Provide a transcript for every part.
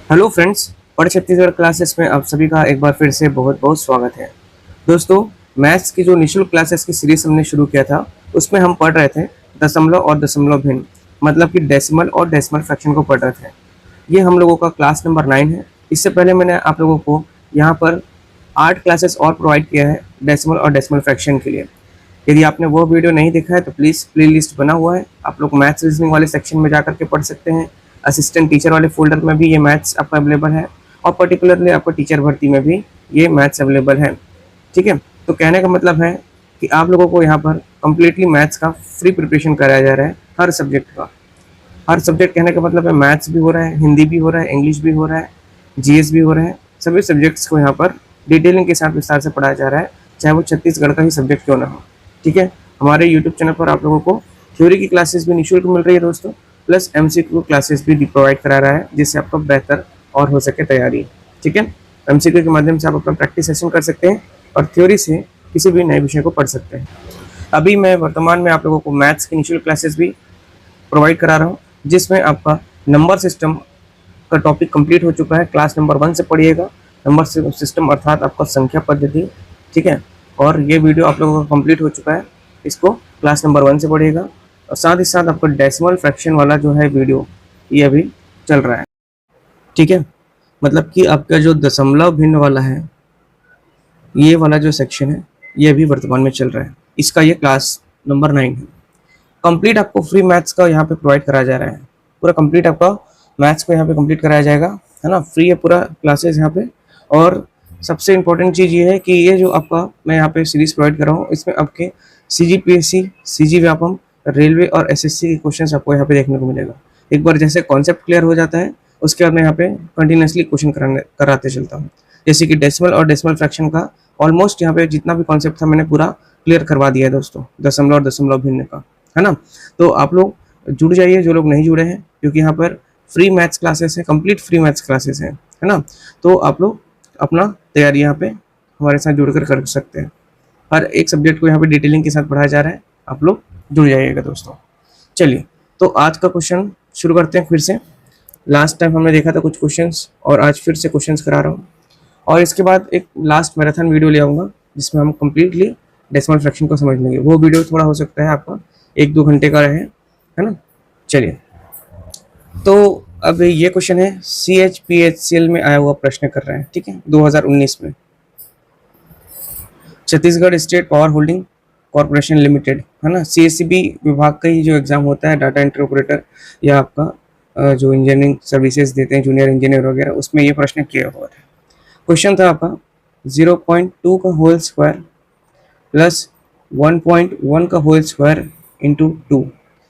Hello friends, पढ़ Chhattisgarh classes में आप सभी का एक बार फिर से बहुत बहुत स्वागत है। दोस्तों, मैथ्स की जो निःशुल्क क्लासेस की सीरीज हमने शुरू किया था, उसमें हम पढ़ रहे थे दशमलव और दशमलव भिन्न, मतलब कि डेसिमल और डेसिमल फ्रैक्शन को पढ़ रहे थे। ये हम लोगों का क्लास नंबर 9 है। इससे पहले मैंने आप लोगों को यहाँ पर 8 क्लासेस और प्रोवाइड किया है डेसिमल और डेसिमल फ्रैक्शन के लिए। यदि आपने वो वीडियो नहीं देखा है तो प्लीज़ प्ले लिस्ट बना हुआ है, आप लोग मैथ्स रीजनिंग वाले सेक्शन में जा करके पढ़ सकते हैं। असिस्टेंट टीचर वाले फोल्डर में भी ये मैथ्स आपका अवेलेबल है, और पर्टिकुलरली आपको टीचर भर्ती में भी ये मैथ्स अवेलेबल है। ठीक है, तो कहने का मतलब है कि आप लोगों को यहाँ पर कम्प्लीटली मैथ्स का फ्री प्रिपरेशन कराया जा रहा है, हर सब्जेक्ट का। हर सब्जेक्ट कहने का मतलब है मैथ्स भी हो रहा है, हिंदी भी हो रहा है, इंग्लिश भी हो रहा है, जीएस भी हो रहा है। सभी सब्जेक्ट्स को यहाँ पर डिटेलिंग के साथ विस्तार से पढ़ाया जा रहा है, चाहे वो छत्तीसगढ़ का ही सब्जेक्ट क्यों ना हो। ठीक है, हमारे यूट्यूब चैनल पर आप लोगों को थ्योरी की क्लासेस भी निःशुल्क मिल रही है दोस्तों, प्लस एमसीक्यू क्लासेस भी प्रोवाइड करा रहा है, जिससे आपका बेहतर और हो सके तैयारी। ठीक है, एमसीक्यू के माध्यम से आप अपना प्रैक्टिस सेशन कर सकते हैं और थ्योरी से किसी भी नए विषय को पढ़ सकते हैं। अभी मैं वर्तमान में आप लोगों को मैथ्स की निःशुल्क क्लासेस भी प्रोवाइड करा रहा हूँ, जिसमें आपका नंबर सिस्टम का टॉपिक कंप्लीट हो चुका है। क्लास नंबर 1 से पढ़िएगा, नंबर सिस्टम अर्थात आपका संख्या पद्धति। ठीक है, और ये वीडियो आप लोगों का कंप्लीट हो चुका है, इसको क्लास नंबर 1 से पढ़िएगा। और साथ ही साथ आपका डेसिमल फ्रैक्शन वाला जो है वीडियो, ये अभी चल रहा है। ठीक है, मतलब कि आपका जो दशमलव भिन्न वाला है, ये वाला जो सेक्शन है, ये अभी वर्तमान में चल रहा है। इसका ये क्लास नंबर 9 है। कंप्लीट आपको फ्री मैथ्स का यहाँ पे प्रोवाइड कराया जा रहा है। पूरा कंप्लीट आपका मैथ्स को यहाँ पे कंप्लीट कराया जाएगा, है ना। फ्री है पूरा क्लासेस यहाँ पे। और सबसे इम्पोर्टेंट चीज़ ये है कि ये जो आपका मैं यहाँ पे सीरीज प्रोवाइड कर रहा हूँ, इसमें आपके सीजीपीएससी, सीजी व्यापम, रेलवे और एसएससी के क्वेश्चन आपको यहाँ पे देखने को मिलेगा। एक बार जैसे कॉन्सेप्ट क्लियर हो जाता है, उसके बाद मैं यहाँ पे कंटिन्यूसली क्वेश्चन कराते चलता हूँ। जैसे कि डेसिमल और डेसिमल फ्रैक्शन का ऑलमोस्ट यहाँ पे जितना भी कॉन्सेप्ट था मैंने पूरा क्लियर करवा दिया है दोस्तों, दशमलव और दशमलव भिन्न का, है ना। तो आप लोग जुड़ जाइए जो लोग नहीं जुड़े हैं, क्योंकि यहाँ पर फ्री मैथ्स क्लासेस है, कंप्लीट फ्री मैथ्स क्लासेस है ना। तो आप लोग अपना तैयारी यहाँ पे हमारे साथ जुड़कर कर सकते हैं। हर एक सब्जेक्ट को यहाँ पे डिटेलिंग के साथ पढ़ाया जा रहा है, आप लोग जुड़ जाइएगा दोस्तों। चलिए, तो आज का क्वेश्चन शुरू करते हैं फिर से। लास्ट टाइम हमने देखा था कुछ क्वेश्चंस, और आज फिर से क्वेश्चंस करा रहा हूँ। और इसके बाद एक लास्ट मैराथन वीडियो ले आऊँगा, जिसमें हम कम्प्लीटली डेसिमल फ्रैक्शन को समझ लेंगे। वो वीडियो थोड़ा हो सकता है आपका 1-2 घंटे का रहे, है ना। चलिए, तो अब ये क्वेश्चन है, CHPHCL में आया हुआ प्रश्न कर रहे हैं। ठीक है, 2019 में Chhattisgarh state power holding corporation limited, है ना, CSCB विभाग का ही जो एग्जाम होता है, डाटा एंट्री ऑपरेटर या आपका जो इंजीनियरिंग सर्विसेज देते हैं, जूनियर इंजीनियर वगैरह, उसमें ये प्रश्न किया हुआ था। क्वेश्चन था आपका 0.2 का होल स्क्वायर प्लस 1.1 का होल स्क्वायर इंटू 2,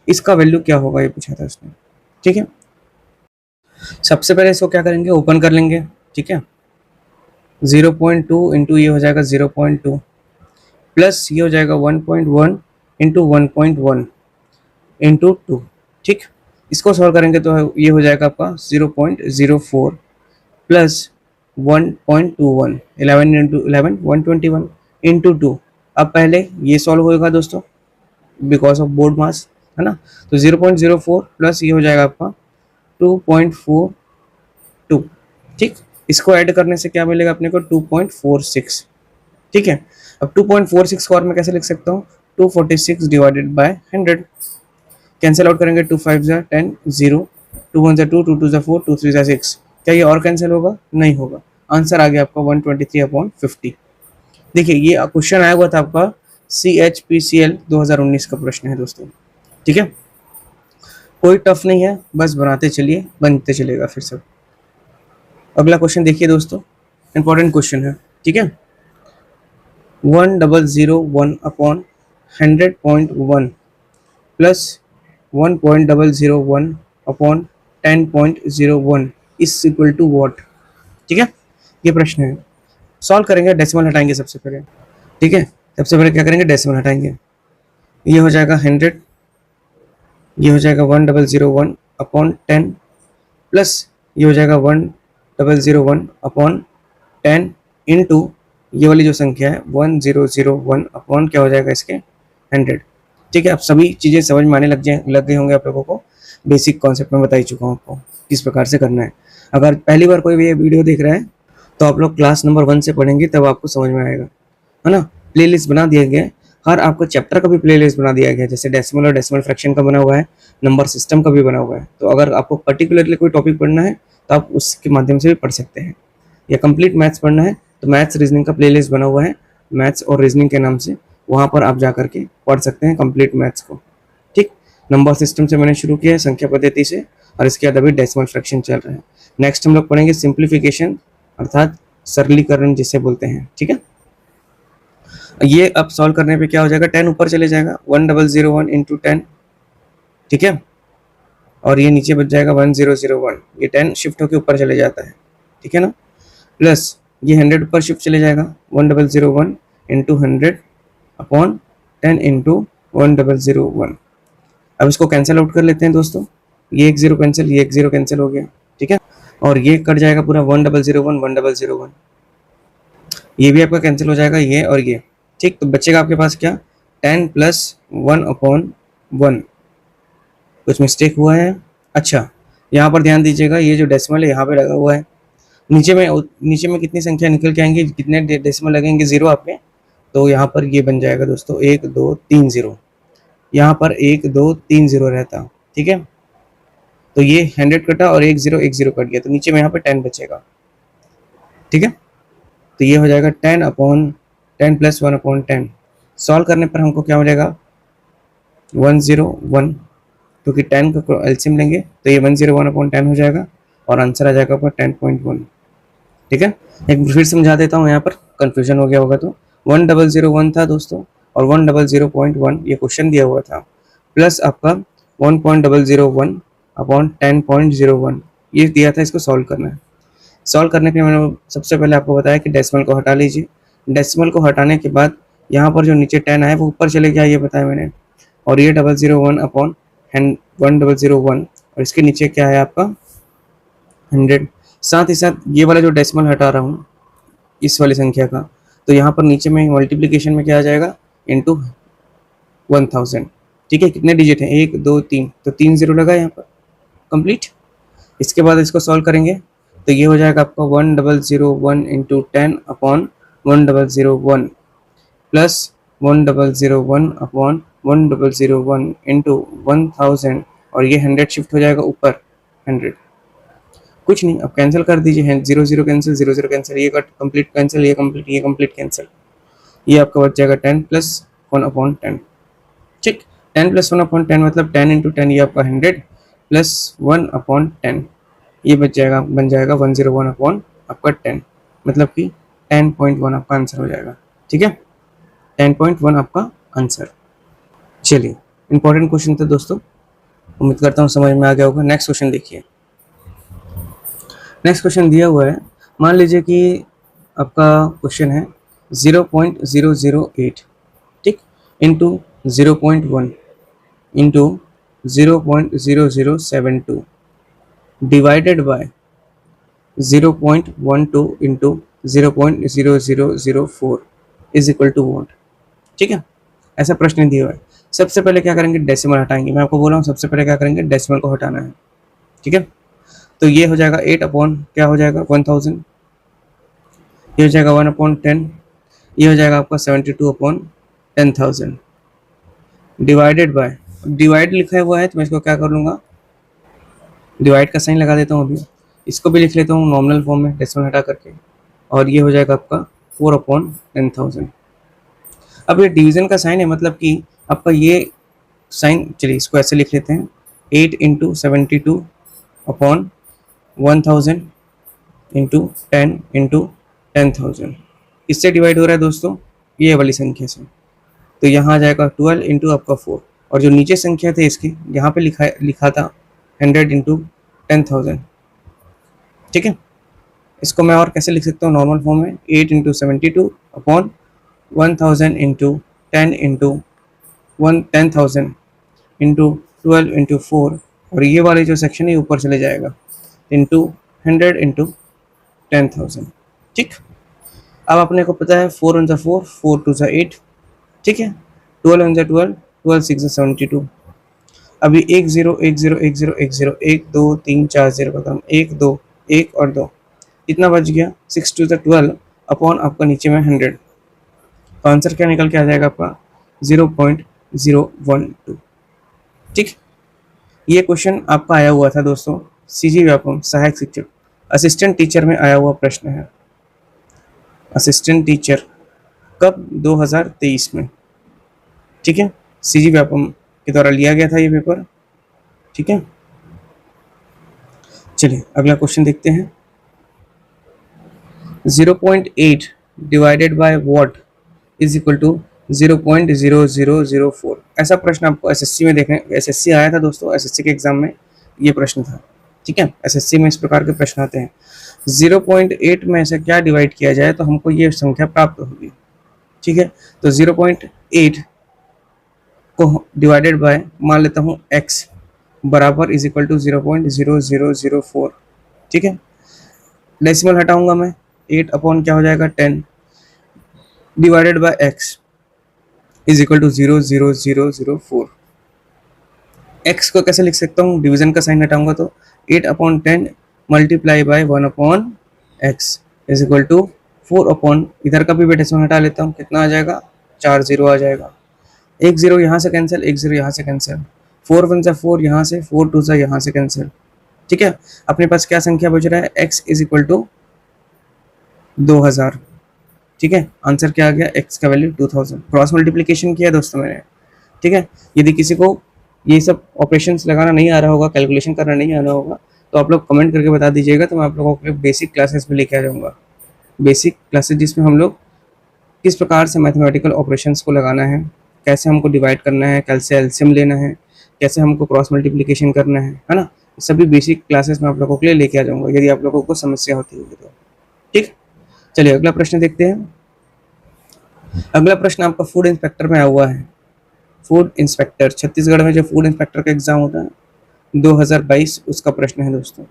इसका वैल्यू क्या होगा, ये पूछा था उसने। ठीक है, सबसे पहले इसको क्या करेंगे, ओपन कर लेंगे। ठीक है, 0.2 इंटू ये हो जाएगा 0.2 प्लस ये हो जाएगा 1.1 इंटू 1.1 इंटू 2। ठीक, इसको सॉल्व करेंगे तो ये हो जाएगा आपका 0.04 प्लस 1.21, 11 इंटू 11 121 इंटू 2। अब पहले ये सॉल्व होगा दोस्तों, बिकॉज ऑफ बोर्ड मास, है ना। तो 0.04 प्लस ये हो जाएगा आपका 2.42। ठीक, इसको ऐड करने से क्या मिलेगा अपने को, 2.46। ठीक है, अब 2.46 को और मैं कैसे लिख सकता हूँ, 246 डिवाइडेड बाय 100। कैंसिल आउट करेंगे, 2 5 जा 10, 0, 2 1 जा 2, 2 2 जा 4, 2 3 जा 6। क्या ये और कैंसिल होगा, नहीं होगा। आंसर आ गया आपका 123/50। देखिए, ये क्वेश्चन आया हुआ था आपका CHPCL 2019 का प्रश्न है दोस्तों। ठीक है, कोई टफ नहीं है, बस बनाते चलिए, बनते चलेगा फिर सब। अगला क्वेश्चन देखिए दोस्तों, इंपॉर्टेंट क्वेश्चन है। ठीक है, 1001 upon 100.1 plus 1.001 upon 10.01 is equal to what. ठीक है, ये प्रश्न है। सॉल्व करेंगे, डेसिमल हटाएंगे सबसे पहले। ठीक है, सबसे पहले क्या करेंगे, डेसिमल हटाएंगे। ये हो जाएगा 100, ये हो जाएगा 1001 अपॉन 10 प्लस ये हो जाएगा 1001 अपॉन 10 इंटू ये वाली जो संख्या है 1001 अपॉन क्या हो जाएगा इसके 100। ठीक है, अब सभी चीज़ें समझ में आने लग गई होंगे आप लोगों को। बेसिक कॉन्सेप्ट में बता ही चुका हूँ आपको किस प्रकार से करना है। अगर पहली बार कोई भी ये वीडियो देख रहा है तो आप लोग क्लास नंबर 1 से पढ़ेंगे तब आपको समझ में आएगा, है ना। प्लेलिस्ट बना दिया गया है, हर आपको चैप्टर का भी प्लेलिस्ट बना दिया गया है, जैसे डेसिमल और डेसिमल फ्रैक्शन का बना हुआ है, नंबर सिस्टम का भी बना हुआ है। तो अगर आपको पर्टिकुलरली कोई टॉपिक पढ़ना है तो आप उसके माध्यम से भी पढ़ सकते हैं, या कंप्लीट मैथ्स पढ़ना है तो मैथ्स रीजनिंग का प्लेलिस्ट बना हुआ है मैथ्स और रीजनिंग के नाम से, वहाँ पर आप जा करके पढ़ सकते हैं कंप्लीट मैथ्स को। ठीक, नंबर सिस्टम से मैंने शुरू किया है, संख्या पद्धति से, और इसके बाद अभी डेसिमल फ्रैक्शन चल रहा है। नेक्स्ट हम लोग पढ़ेंगे सिंप्लीफिकेशन, अर्थात सरलीकरण जिसे बोलते हैं। ठीक है, ये अब सॉल्व करने पे क्या हो जाएगा, 10 ऊपर चले जाएगा, 1001 इंटू 10, ठीक है, और ये नीचे बच जाएगा 1001, ये 10 शिफ्ट होकर ऊपर चले जाता है, ठीक है ना, प्लस ये 100 ऊपर शिफ्ट चले जाएगा, 1001 इंटू 100 अपॉन 10 इंटू 1001। अब इसको कैंसिल आउट कर लेते हैं दोस्तों, ये एक जीरो कैंसिल, ये एक जीरो कैंसिल हो गया, ठीक है, और ये कट जाएगा पूरा 1001 1001, ये भी आपका कैंसिल हो जाएगा, ये और ये, ठीक। तो बचेगा आपके पास क्या, 10 प्लस 1 अपॉन 1। कुछ मिस्टेक हुआ है, अच्छा यहाँ पर ध्यान दीजिएगा, ये जो डेसिमल है यहाँ पे लगा हुआ है, नीचे में कितनी संख्या निकल के आएंगी, कितने डेसिमल लगेंगे जीरो आपके, तो यहाँ पर ये बन जाएगा दोस्तों 1 2 3 0, यहाँ पर 1 2 3 0 रहता, ठीक है। तो ये 100 कटा और 1 0 कट गया, तो नीचे में यहाँ पे 10 बचेगा, ठीक है। तो ये हो जाएगा 10 अपॉन 10 प्लस 1 अपॉन 10। सॉल्व करने पर हमको क्या मिलेगा, 101, क्योंकि 10 का एलसीएम लेंगे तो ये 101 अपॉन 10 हो जाएगा, और आंसर आ जाएगा पर 10.1, ठीक है। एक फिर समझा देता हूँ, यहाँ पर कंफ्यूजन हो गया होगा, तो 1001 था दोस्तों, और 100.1 ये क्वेश्चन दिया हुआ था, प्लस आपका 1.001 अपॉन 10.01 ये दिया था, इसको सॉल्व करना है। सॉल्व करने के लिए मैंने सबसे पहले आपको बताया कि डेसिमल को हटा लीजिए, डेसिमल को हटाने के बाद यहाँ पर जो नीचे 10 आए वो ऊपर चले गया, ये बताया मैंने, और ये 001 अपॉन 1001, और इसके नीचे क्या है आपका 100। साथ ही साथ ये वाला जो डेसिमल हटा रहा हूँ इस वाली संख्या का, तो यहाँ पर नीचे में मल्टीप्लिकेशन में क्या आ जाएगा, इंटू 1000, ठीक है। कितने डिजिट हैं, 1 2 3, तो 3 0 लगा यहाँ पर, कंप्लीट। इसके बाद इसको सॉल्व करेंगे तो ये हो जाएगा आपका 1001 into 10 upon 1001 plus 1001 upon 1001 into 1000, और ये 100 शिफ्ट हो जाएगा ऊपर 100, कुछ नहीं, अब कैंसिल कर दीजिए, 0 0 कैंसिल, 0 0 कैंसिल, ये कट कंप्लीट कैंसिल, ये कंप्लीट कैंसिल, ये आपका बच जाएगा 10 प्लस 1 अपॉन 10, ठीक। 10 प्लस 1 अपॉन 10 मतलब 10 इंटू 10, ये आपका 100 प्लस 1 अपॉन 10, ये बन जाएगा 101 अपॉन आपका 10, मतलब कि 10.1 आपका आंसर हो जाएगा, ठीक है, 10.1 आपका आंसर। चलिए, इंपॉर्टेंट क्वेश्चन था दोस्तों, उम्मीद करता हूँ समझ में आ गया होगा। नेक्स्ट क्वेश्चन देखिए, नेक्स्ट क्वेश्चन दिया हुआ है, मान लीजिए कि आपका क्वेश्चन है 0.008, ठीक, into 0.1 into 0.0072 divided by 0.12 into 0.0004 is equal to what, ठीक है। ऐसा प्रश्न दिया हुआ है। सबसे पहले क्या करेंगे, डेसिमल हटाएंगे, मैं आपको बोला हूँ सबसे पहले क्या करेंगे, डेसिमल को हटाना है, ठीक है। तो ये हो जाएगा 8 अपॉन क्या हो जाएगा 1000, ये हो जाएगा 1 अपॉन 10, ये हो जाएगा आपका 72 अपॉन 10,000 डिवाइडेड बाय, डिवाइड लिखा हुआ है तो मैं इसको क्या कर लूँगा, डिवाइड का साइन लगा देता हूँ, अभी इसको भी लिख लेता हूँ नॉमिनल फॉर्म में डेसिमल हटा करके, और ये हो जाएगा आपका 4 अपॉन 10,000। अब ये डिवीजन का साइन है, मतलब कि आपका ये साइन, चलिए इसको ऐसे लिख लेते हैं, 8 इंटू 72 अपॉन 1000 इंटू 10 इंटू 10,000, इससे डिवाइड हो रहा है दोस्तों ये वाली संख्या से, तो यहाँ आ जाएगा 12 इंटू आपका 4, और जो नीचे संख्या थे इसकी यहाँ पे लिखा था 100 इंटू 10,000, ठीक है। इसको मैं और कैसे लिख सकता हूँ नॉर्मल फॉर्म में, 8 into 72 upon 1000 into 10 into 10,000 into 12 into 4, और ये वाले जो सेक्शन है ऊपर चले जाएगा, इंटू 100 इंटू 10,000, ठीक। अब अपने को पता है 4 × 4, 4 × 8, ठीक है, 12 × 12, 12 6 72, अभी 1 0 1 0 1 0 1 2 3 4 0 का क्रम, 1 2 1 और 2, कितना बच गया 6 टू द 12 अपॉन आपका नीचे में 100। तो आंसर क्या निकल के आ जाएगा आपका 0.012। ठीक, ये क्वेश्चन आपका आया हुआ था दोस्तों सीजी व्यापम सहायक शिक्षक असिस्टेंट टीचर में आया हुआ प्रश्न है। असिस्टेंट टीचर कब 2023 में, ठीक है, सीजी व्यापम के द्वारा लिया गया था ये पेपर। ठीक है, चलिए अगला क्वेश्चन देखते हैं। 0.8 divided by what is equal to 0.0004। ऐसा प्रश्न आपको एसएससी में देखने, एसएससी आया था दोस्तों, एसएससी के एग्जाम में ये प्रश्न था। ठीक है, एसएससी में इस प्रकार के प्रश्न आते हैं। 0.8 में ऐसा क्या डिवाइड किया जाए तो हमको ये संख्या प्राप्त होगी। ठीक है, तो 0.8 को डिवाइडेड बाय मान लेता हूँ x बराबर इज इक्वल टू 0.0004। ठीक है, डेसिमल हटाऊंगा मैं, 8 अपॉन क्या हो जाएगा 10 divided by x is equal to 0.0004। x को कैसे लिख सकता हूँ, डिवीजन का साइन हटाऊंगा तो 8 upon 10 multiply by 1 upon x is equal to 4 upon, इधर का भी डेसिमल हटा लेता हूँ, कितना आ जाएगा 4 0 आ जाएगा। एक जीरो यहाँ से कैंसिल, एक जीरो यहाँ से कैंसिल, 4 1 से 4 यहाँ से, 4 2 से यहाँ से कैंसिल। ठीक है, अपने पास क्या संख्या बच रहा है, x इज इक्वल टू 2000। ठीक है, आंसर क्या आ गया, x का वैल्यू 2000। क्रॉस मल्टीप्लीकेशन किया दोस्तों मैंने। ठीक है, यदि किसी को ये सब ऑपरेशंस लगाना नहीं आ रहा होगा, कैलकुलेशन करना नहीं आ रहा होगा, तो आप लोग कमेंट करके बता दीजिएगा, तो मैं आप लोगों के लिए बेसिक क्लासेस भी लेके आ जाऊँगा। बेसिक क्लासेस जिसमें हम लोग किस प्रकार से मैथमेटिकल ऑपरेशंस को लगाना है, कैसे हमको डिवाइड करना है, कैसे एलसीएम लेना है, कैसे हमको क्रॉस मल्टीप्लिकेशन करना है ना, सभी बेसिक क्लासेस मैं आप लोगों के लिए लेके आ जाऊंगा यदि आप लोगों को समस्या होती होगी तो। ठीक, चलिए अगला प्रश्न देखते हैं। अगला प्रश्न आपका फूड इंस्पेक्टर में आया हुआ है। फूड इंस्पेक्टर, छत्तीसगढ़ में जो फूड इंस्पेक्टर का एग्जाम होता है 2022, उसका प्रश्न है दोस्तों।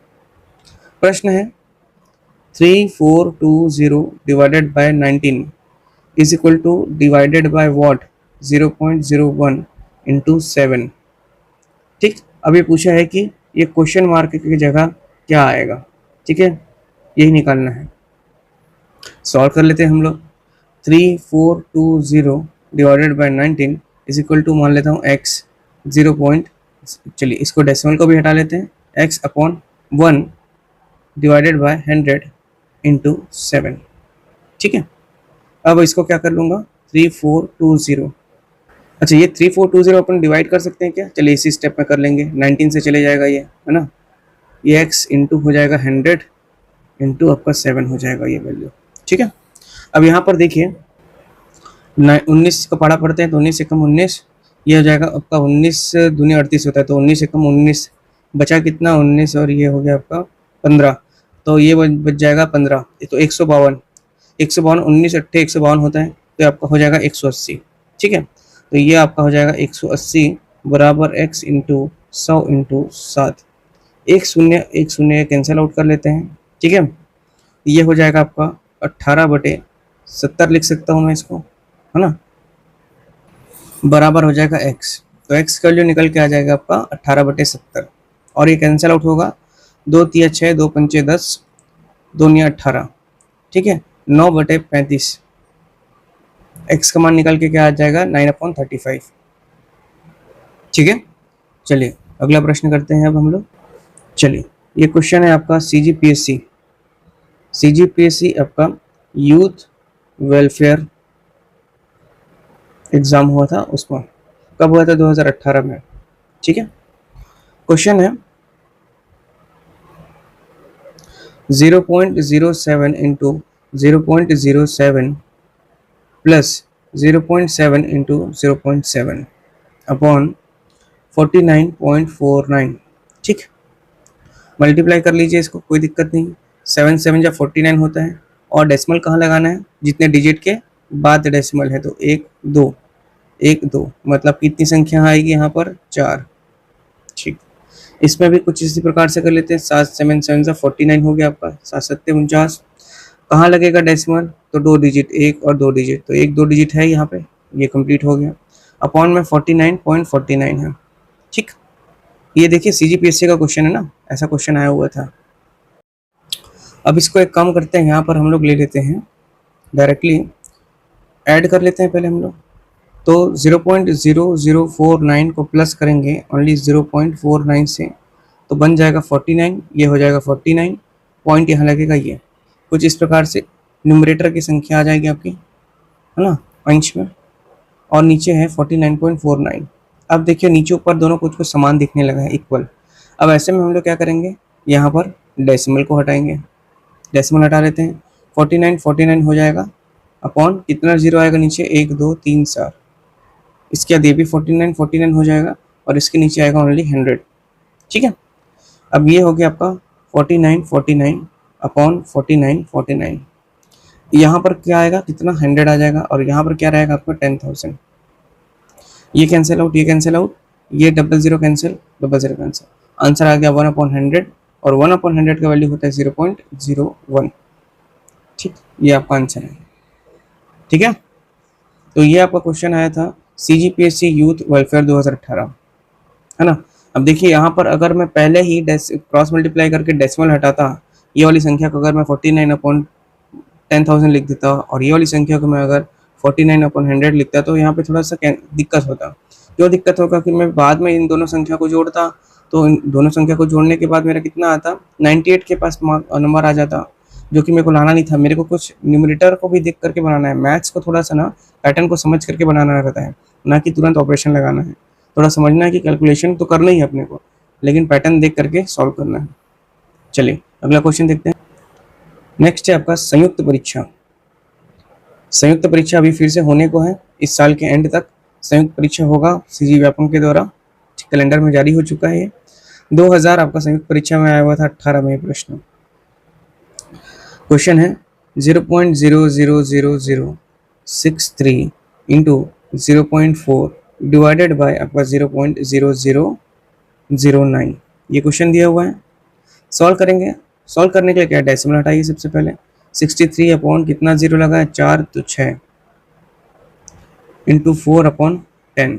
प्रश्न है 3420 divided by 19 is equal two divided by what 0.01 into 7। ठीक, अब ये पूछा है कि ये क्वेश्चन मार्क की जगह क्या आएगा। ठीक है, यही निकालना है। सॉल्व कर लेते हैं हम लोग। 3420 divided by 19 is equal to मान लेता हूँ x 0. चलिए इसको डेसिमल को भी हटा लेते हैं, x upon 1 divided by 100 into 7। ठीक है, अब इसको क्या कर लूँगा 3420। अच्छा, ये 3420 अपन डिवाइड कर सकते हैं क्या, चलिए इसी स्टेप में कर लेंगे। 19 से चले जाएगा ये, है ना, ये x इंटू हो जाएगा 100 इंटू आपका 7 हो जाएगा ये वैल्यू। ठीक है, अब यहाँ पर देखिए 19 का पढ़ा पढ़ते हैं तो 19 से कम 19, ये हो जाएगा आपका 19 दूनी 38 होता है, तो 19 से कम 19 बचा कितना 19, और ये हो गया आपका 15, तो ये बच जाएगा 15, तो 152 19 अट्ठे 152 होता है, तो आपका हो जाएगा 180। ठीक है, तो ये आपका हो जाएगा 180 बराबर x इंटू 100 इंटू 7। एक शून्य कैंसिल आउट कर लेते हैं। ठीक है, ये हो जाएगा आपका 18/70 लिख सकता हूँ मैं इसको, है ना, बराबर हो जाएगा x, तो x का वैल्यू निकल के आ जाएगा आपका 18/70, और ये कैंसिल आउट होगा, 2 3 6 2 5 10 2 9 18। ठीक है, 9/35, x का मान निकल के क्या आ जाएगा 9/35। ठीक है, चलिए अगला प्रश्न करते हैं अब हम लोग। चलिए ये क्वेश्चन है आपका सीजीपीएससी आपका यूथ वेलफेयर एग्जाम हुआ था, उसमें कब हुआ था 2018 में। ठीक है, क्वेश्चन है 0.07 इंटू 0.07 प्लस 0.7 इंटू 0.7 अपॉन 49.49। ठीक, मल्टीप्लाई कर लीजिए इसको, कोई दिक्कत नहीं। 7 7 जब 49 होता है, और डेसिमल कहाँ लगाना है, जितने डिजिट के बाद डेसिमल है, तो 1 2 1 2, मतलब कितनी संख्या आएगी यहाँ पर 4। ठीक, इसमें भी कुछ इसी प्रकार से कर लेते हैं। 7 7 7 से 49 हो गया आपका, 7 7 49। कहाँ लगेगा डेसिमल, तो 2 डिजिट, 1 और 2 डिजिट, तो 1 2 डिजिट है यहाँ पे, ये कंप्लीट हो गया। अपॉन में 49.49 है। ठीक, ये देखिए CGPSC का क्वेश्चन है ना, ऐसा क्वेश्चन आया हुआ था। अब इसको एक काम करते हैं, यहाँ पर हम लोग ले लेते हैं डायरेक्टली, ऐड कर लेते हैं पहले हम लोग। तो 0.0049 को प्लस करेंगे ओनली 0.49 से, तो बन जाएगा 49, ये हो जाएगा 49, पॉइंट यहाँ लगेगा, ये कुछ इस प्रकार से न्यूमरेटर की संख्या आ जाएगी आपकी, है ना, अंश में, और नीचे है 49.49। अब देखिए नीचे ऊपर दोनों कुछ कुछ समान दिखने लगा है, इक्वल। अब ऐसे में हम लोग क्या करेंगे, यहाँ पर डेसिमल को हटाएंगे, डेसिमल हटा लेते हैं, 49 हो जाएगा, अपॉन कितना जीरो आएगा नीचे, 1 2 3 4, इसके बाद ये भी 49 हो जाएगा, और इसके नीचे आएगा ओनली 100। ठीक है, अब ये हो गया आपका 49 अपॉन 49, यहाँ पर क्या आएगा, कितना, 100 आ जाएगा, और यहाँ पर क्या रहेगा आपका 10,000। ये कैंसिल आउट, ये कैंसिल आउट, ये डबल जीरो कैंसिल, आंसर आ गया 1/100, और 1/100 का वैल्यू होता है 0.01। ठीक, ये आपका आंसर है। ठीक है, तो ये आपका क्वेश्चन आया था CGPSC यूथ वेलफेयर 2018, है ना। अब देखिए यहाँ पर अगर मैं पहले ही क्रॉस मल्टीप्लाई करके डेसिमल हटाता, ये वाली संख्या को अगर मैं 49/10,000 लिख देता, और ये वाली संख्या को मैं अगर 49/100 लिखता, तो यहाँ पे थोड़ा सा दिक्कत होता। क्यों दिक्कत होगा कि मैं बाद में इन दोनों संख्या को जोड़ता, तो इन दोनों संख्या को जोड़ने के बाद मेरा कितना आता, 98 के पास नंबर आ जाता, जो कि मेरे को लाना नहीं था। मेरे को कुछ न्यूमरेटर को भी देख करके बनाना है, मैथ्स को थोड़ा सा ना पैटर्न को समझ करके बनाना रहता है, ना कि तुरंत ऑपरेशन लगाना है। थोड़ा समझना है कि कैलकुलेशन तो करना ही है अपने को, लेकिन पैटर्न देख करके सॉल्व करना है। चलिए अगला क्वेश्चन देखते हैं। नेक्स्ट है आपका संयुक्त परीक्षा। संयुक्त परीक्षा अभी फिर से होने को है, इस साल के एंड तक संयुक्त परीक्षा होगा CG व्यापम के द्वारा, कैलेंडर में जारी हो चुका है। 2000 आपका संयुक्त परीक्षा में आया हुआ था 18 में प्रश्न। क्वेश्चन है 0.00063 इंटू 0.4 डिवाइडेड बाय आपका 0.0009, ये क्वेश्चन दिया हुआ है। सॉल्व करेंगे, सॉल्व करने के लिए क्या, डेसिमल हटाइए सबसे पहले, 63 अपॉन कितना जीरो लगा है, 4 तो 6, इंटू 4/10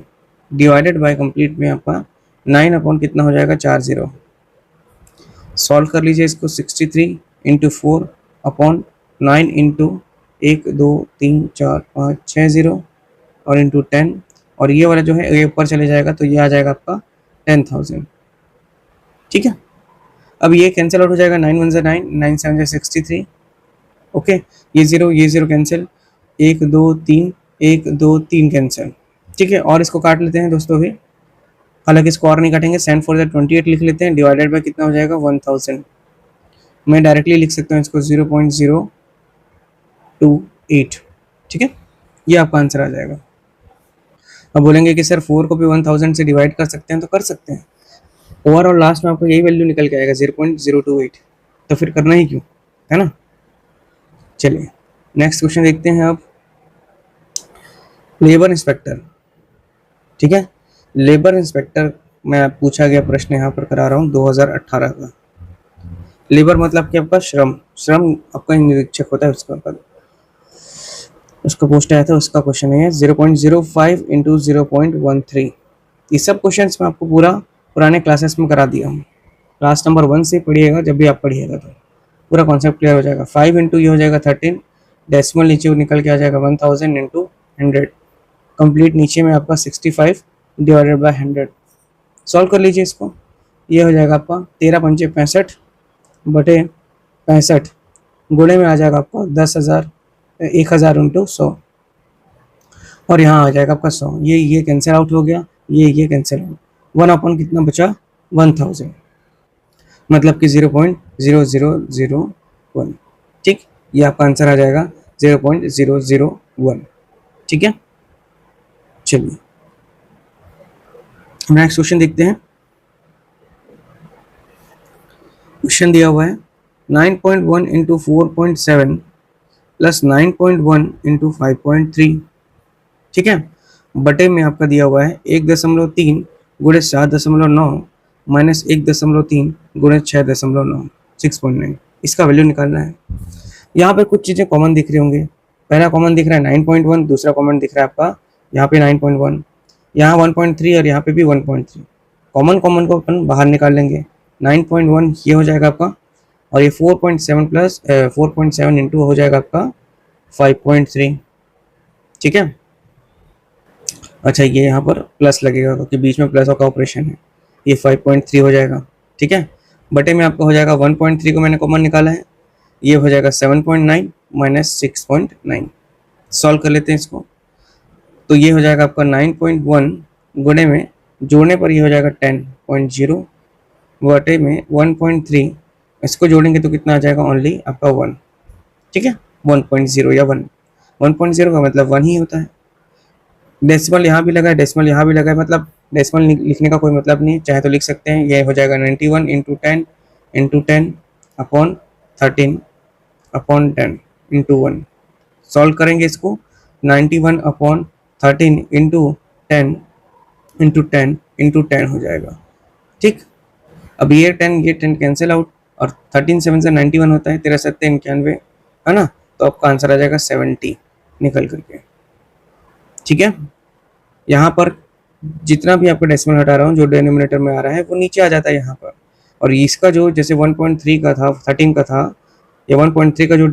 डिवाइडेड बाय कंप्लीट में आपका 9 अपॉन कितना हो जाएगा, 4 0। सॉल्व कर लीजिए इसको, 63 इंटू 4/9 इंटू 1 2 3 4 5 6 0 और इंटू 10, और ये वाला जो है ये ऊपर चले जाएगा, तो ये आ जाएगा आपका 10,000। ठीक है, अब ये कैंसिल आउट हो जाएगा, 9 1 9, 9 7 63, ओके, ये जीरो कैंसिल, 1 2 3 1 2 3 कैंसिल। ठीक है, और इसको काट लेते हैं दोस्तों भी, हालांकि इसको और नहीं काटेंगे, 7 4 28 लिख लेते हैं, डिवाइडेड बाय कितना हो जाएगा, 1000। मैं डायरेक्टली लिख सकता हूँ इसको 0.028। ठीक है, ये आपका आंसर आ जाएगा। अब बोलेंगे कि सर 4 को भी 1000 से डिवाइड कर सकते हैं, तो कर सकते हैं, ओवरऑल लास्ट में आपको यही वैल्यू निकल के आएगा 0.028, तो फिर करना ही क्यों, है ना। चलिए नेक्स्ट क्वेश्चन देखते हैं। अब लेबर इंस्पेक्टर, ठीक है, लेबर इंस्पेक्टर में पूछा गया प्रश्न यहाँ पर करा रहा हूँ 2018 का। लेबर मतलब कि आपका श्रम, श्रम आपका निरीक्षक होता है, उसका पद, उसका पोस्ट आया था, उसका क्वेश्चन है 0.05 इंटू 0.13। ये सब क्वेश्चंस मैं आपको पूरा पुराने क्लासेस में करा दिया हूँ, क्लास नंबर 1 से पढ़िएगा, जब भी आप पढ़िएगा तो पूरा कॉन्सेप्ट क्लियर हो जाएगा। 5 इंटू ये हो जाएगा 13, डेसिमल नीचे निकल के आ जाएगा 1000 इंटू 100, कंप्लीट नीचे में आपका 65 डिवाइडेड बाय 100। सॉल्व कर लीजिए इसको, ये हो जाएगा आपका 13 पंचे 65 बटे 65, गुणे में आ जाएगा आपका 10,000, 1000 इंटू 100, और यहाँ आ जाएगा आपका 100। ये कैंसिल आउट हो गया, ये कैंसिल आउट, 1 अपॉन कितना बचा, 1000, मतलब कि 0.0001। ठीक, ये आपका आंसर आ जाएगा 0.001। ठीक है, चलिए नेक्स्ट क्वेश्चन देखते हैं। क्वेश्चन दिया हुआ है 9.1 इंटू 4.7 प्लस 9.1 इंटू 5.3। ठीक है, बटे में आपका दिया हुआ है 1.3 गुणे 7.9 माइनस 1.3 गुणे 6.9, 6.9, इसका वैल्यू निकालना है। यहाँ पे कुछ चीज़ें कॉमन दिख रही होंगी, पहला कॉमन दिख रहा है 9.1, दूसरा कॉमन दिख रहा है आपका यहाँ पे 9.1, यहाँ 1.3 और यहाँ पे भी 1.3। कॉमन कॉमन को अपन बाहर निकाल लेंगे। 9.1 ये हो जाएगा आपका, और ये 4.7 प्लस 4.7 इंटू हो जाएगा आपका 5.3। ठीक है। अच्छा, ये यहाँ पर प्लस लगेगा क्योंकि बीच में प्लस का ऑपरेशन है। ये 5.3 हो जाएगा। ठीक है। बटे में आपका हो जाएगा 1.3 को मैंने कॉमन निकाला है, ये हो जाएगा 7.9 माइनस 6.9। सॉल्व कर लेते हैं इसको। तो ये हो जाएगा आपका 9.1 गुणे में जोड़ने पर ये हो जाएगा 10.0 बटे में 1.3। इसको जोड़ेंगे तो कितना आ जाएगा, ओनली आपका 1। ठीक है, 1.0 या 1। 1.0 का मतलब 1 ही होता है। डेसिमल यहाँ भी लगा है, डेसिमल यहाँ भी लगा है, मतलब डेसिमल लिखने का कोई मतलब नहीं, चाहे तो लिख सकते हैं। ये हो जाएगा 91 into 10 upon 13 upon 10 into 1। Solve करेंगे इसको। 91 अपॉन 13 इंटू 10 इंटू 10 इंटू 10 हो जाएगा। ठीक। अब ये 10 कैंसिल आउट, और 13 7 से 91 होता है, 13 7 91, है ना। तो आपका आंसर आ जाएगा 70 निकल करके। ठीक है। यहाँ पर जितना भी आपका डेसिमल हटा रहा हूँ, जो डिनोमिनेटर में आ रहा है वो नीचे आ जाता है यहाँ पर। और इसका जो जैसे 1.3 का था, 13 का था, या 1.3 का जो